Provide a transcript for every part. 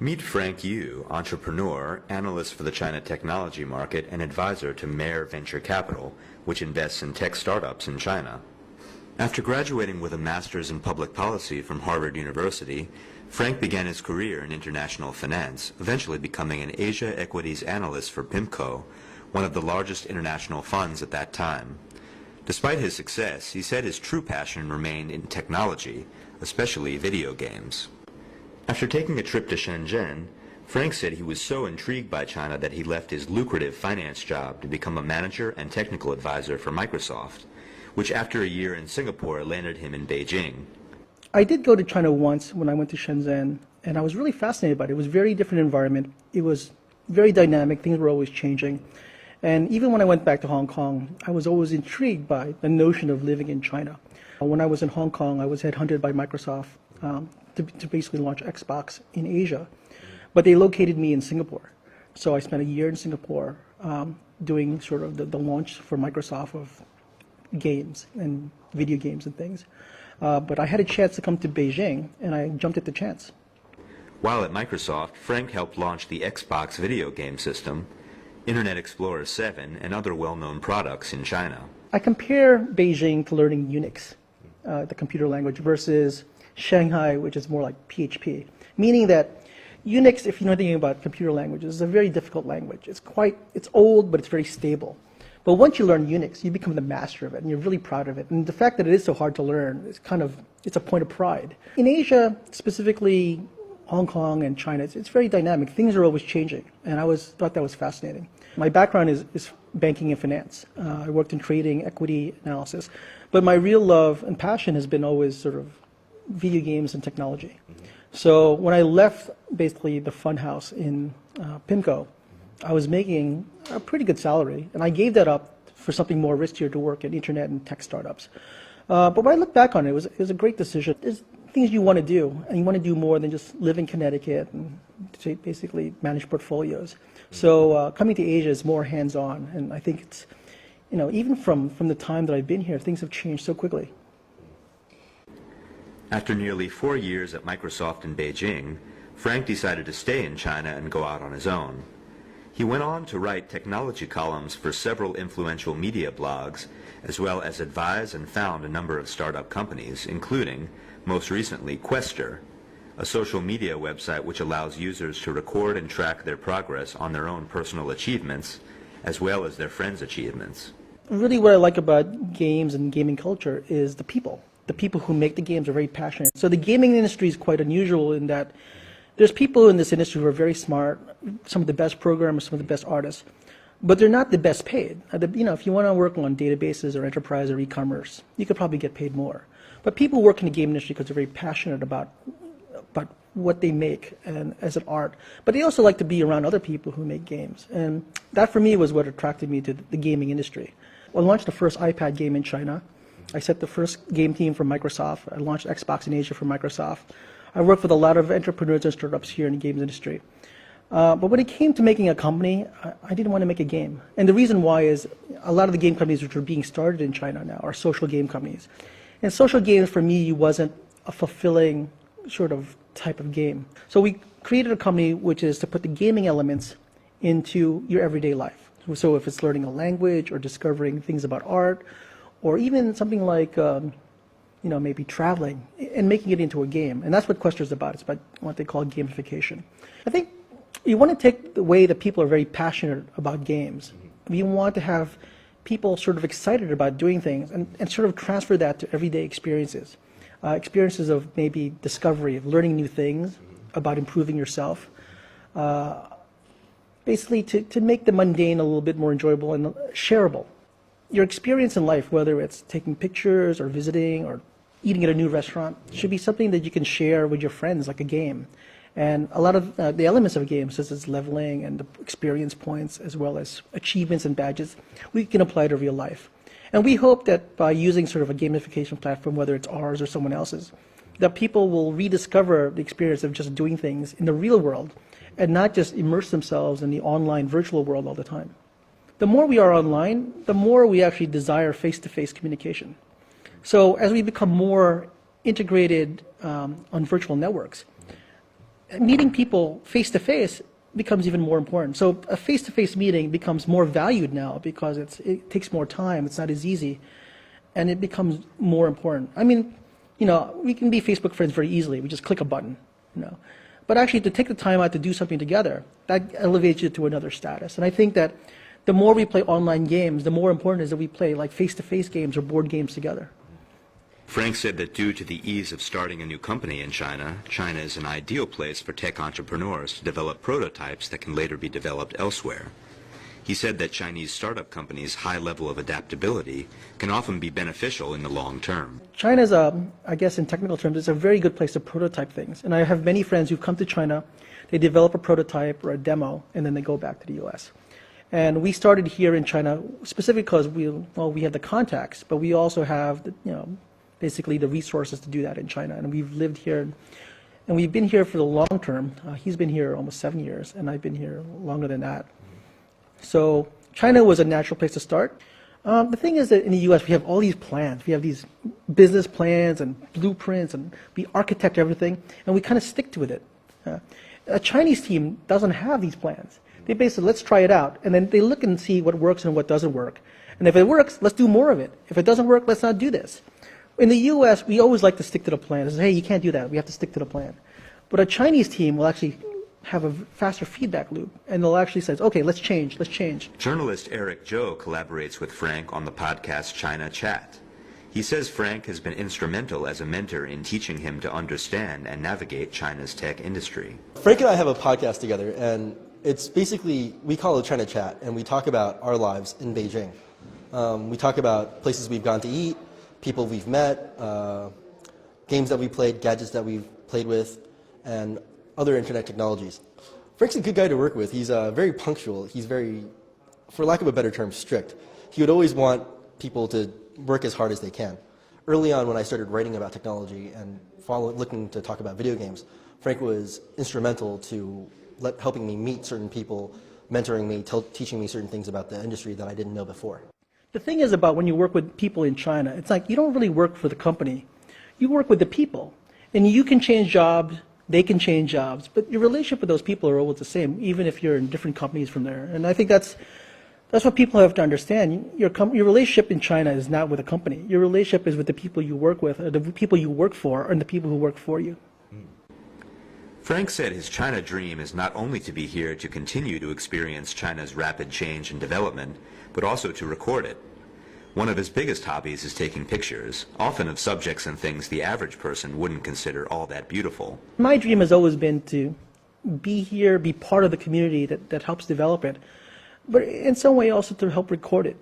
Meet Frank Yu, entrepreneur, analyst for the China technology market, and advisor to Mayer Venture Capital, which invests in tech startups in China. After graduating with a master's in public policy from Harvard University, Frank began his career in international finance, eventually becoming an Asia equities analyst for PIMCO, one of the largest international funds at that time. Despite his success, he said his true passion remained in technology, especially video games. After taking a trip to Shenzhen, Frank said he was so intrigued by China that he left his lucrative finance job to become a manager and technical advisor for Microsoft, which after a year in Singapore landed him in Beijing. I did go to China once when I went to Shenzhen, and I was really fascinated by it. It was a very different environment. It was very dynamic. Things were always changing. And even when I went back to Hong Kong, I was always intrigued by the notion of living in China. When I was in Hong Kong, I was headhunted by Microsoft to basically launch Xbox in Asia. But they located me in Singapore. So I spent a year in Singapore doing sort of the launch for Microsoft of games and video games and things. But I had a chance to come to Beijing, and I jumped at the chance. While at Microsoft, Frank helped launch the Xbox video game system, Internet Explorer 7, and other well-known products in China. I compare Beijing to learning Unix, the computer language, versus Shanghai, which is more like PHP, meaning that Unix, if you know anything about computer languages, is a very difficult language. It's old, but it's very stable. But once you learn Unix, you become the master of it, and you're really proud of it. And the fact that it is so hard to learn is it's a point of pride. In Asia, specifically Hong Kong and China, it's very dynamic. Things are always changing, and I thought that was fascinating. My background is banking and finance. I worked in trading, equity analysis, but my real love and passion has been always sort of video games and technology. So when I left basically the fund house in PIMCO, I was making a pretty good salary, and I gave that up for something more riskier to work in internet and tech startups. But when I look back on it, it was a great decision. There's things you want to do, and you want to do more than just live in Connecticut and basically manage portfolios. So coming to Asia is more hands-on, and I think it's, even from the time that I've been here, things have changed so quickly. After nearly 4 years at Microsoft in Beijing, Frank decided to stay in China and go out on his own. He went on to write technology columns for several influential media blogs, as well as advise and found a number of startup companies, including, most recently, Quester, a social media website which allows users to record and track their progress on their own personal achievements, as well as their friends' achievements. Really what I like about games and gaming culture is the people. The people who make the games are very passionate. So the gaming industry is quite unusual in that there's people in this industry who are very smart, some of the best programmers, some of the best artists, but they're not the best paid. If you want to work on databases or enterprise or e-commerce, you could probably get paid more. But people work in the game industry because they're very passionate about what they make and as an art. But they also like to be around other people who make games. And that for me was what attracted me to the gaming industry. I launched the first iPad game in China. I set the first game team for Microsoft. I launched Xbox in Asia for Microsoft. I worked with a lot of entrepreneurs and startups here in the games industry. But when it came to making a company, I didn't want to make a game. And the reason why is a lot of the game companies which are being started in China now are social game companies. And social games for me wasn't a fulfilling sort of type of game. So we created a company which is to put the gaming elements into your everyday life. So if it's learning a language or discovering things about art, or even something like maybe traveling and making it into a game. And that's what Quester is about. It's about what they call gamification. I think you want to take the way that people are very passionate about games. You want to have people sort of excited about doing things and sort of transfer that to everyday experiences. Experiences of maybe discovery, of learning new things, about improving yourself. Basically to make the mundane a little bit more enjoyable and shareable. Your experience in life, whether it's taking pictures or visiting or eating at a new restaurant, should be something that you can share with your friends like a game. And a lot of the elements of a game, such as leveling and the experience points, as well as achievements and badges, we can apply to real life. And we hope that by using sort of a gamification platform, whether it's ours or someone else's, that people will rediscover the experience of just doing things in the real world and not just immerse themselves in the online virtual world all the time. The more we are online, the more we actually desire face-to-face communication. So as we become more integrated on virtual networks, meeting people face-to-face becomes even more important. So a face-to-face meeting becomes more valued now because it takes more time, it's not as easy, and it becomes more important. I mean, we can be Facebook friends very easily. We just click a button, But actually, to take the time out to do something together, that elevates you to another status. And I think that the more we play online games, the more important it is that we play like face-to-face games or board games together. Frank said that due to the ease of starting a new company in China, China is an ideal place for tech entrepreneurs to develop prototypes that can later be developed elsewhere. He said that Chinese startup companies' high level of adaptability can often be beneficial in the long term. China's, I guess in technical terms, it's a very good place to prototype things. And I have many friends who've come to China, they develop a prototype or a demo, and then they go back to the US. And we started here in China specifically because we have the contacts, but we also have, basically the resources to do that in China. And we've lived here, and we've been here for the long term. He's been here almost 7 years, and I've been here longer than that. So China was a natural place to start. The thing is that in the U.S. we have all these plans. We have these business plans and blueprints, and we architect everything, and we kind of stick to it. A Chinese team doesn't have these plans. They basically, let's try it out, and then they look and see what works and what doesn't work. And if it works, let's do more of it. If it doesn't work, let's not do this. In the U.S., we always like to stick to the plan. It's, hey, you can't do that. We have to stick to the plan. But a Chinese team will actually have a faster feedback loop, and they'll actually say, okay, let's change. Journalist Eric Zhou collaborates with Frank on the podcast China Chat. He says Frank has been instrumental as a mentor in teaching him to understand and navigate China's tech industry. Frank and I have a podcast together, and it's basically, we call it China Chat, and we talk about our lives in Beijing. We talk about places we've gone to eat, people we've met, games that we played, gadgets that we've played with, and other internet technologies. Frank's a good guy to work with. He's very punctual. He's very, for lack of a better term, strict. He would always want people to work as hard as they can. Early on when I started writing about technology and looking to talk about video games, Frank was instrumental to helping me meet certain people, mentoring me, teaching me certain things about the industry that I didn't know before. The thing is about when you work with people in China, it's like you don't really work for the company. You work with the people. And you can change jobs, they can change jobs, but your relationship with those people are always the same, even if you're in different companies from there. And I think that's what people have to understand. Your relationship in China is not with a company. Your relationship is with the people you work with, or the people you work for, and the people who work for you. Frank said his China dream is not only to be here to continue to experience China's rapid change and development, but also to record it. One of his biggest hobbies is taking pictures, often of subjects and things the average person wouldn't consider all that beautiful. My dream has always been to be here, be part of the community that helps develop it, but in some way also to help record it.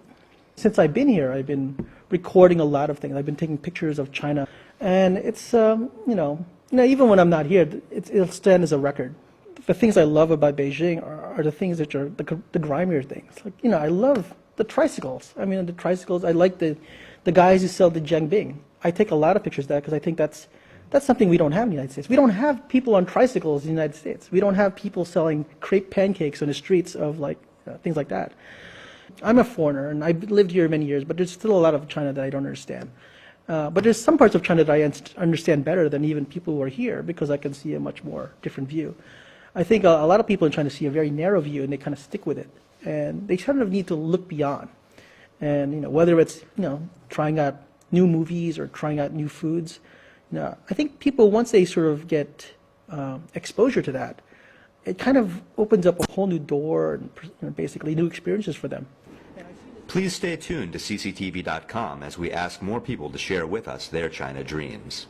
Since I've been here, I've been recording a lot of things. I've been taking pictures of China, and it's, even when I'm not here, it'll stand as a record. The things I love about Beijing are the things that are the grimier things. Like, I love the tricycles. I mean, the tricycles, I like the guys who sell the Jiangbing. I take a lot of pictures of that because I think that's something we don't have in the United States. We don't have people on tricycles in the United States. We don't have people selling crepe pancakes on the streets of things like that. I'm a foreigner, and I've lived here many years, but there's still a lot of China that I don't understand. But there's some parts of China that I understand better than even people who are here because I can see a much more different view. I think a lot of people in China see a very narrow view, and they kind of stick with it. And they kind of need to look beyond. And whether it's trying out new movies or trying out new foods, I think people, once they sort of get exposure to that, it kind of opens up a whole new door and basically new experiences for them. Please stay tuned to cctv.com as we ask more people to share with us their China dreams.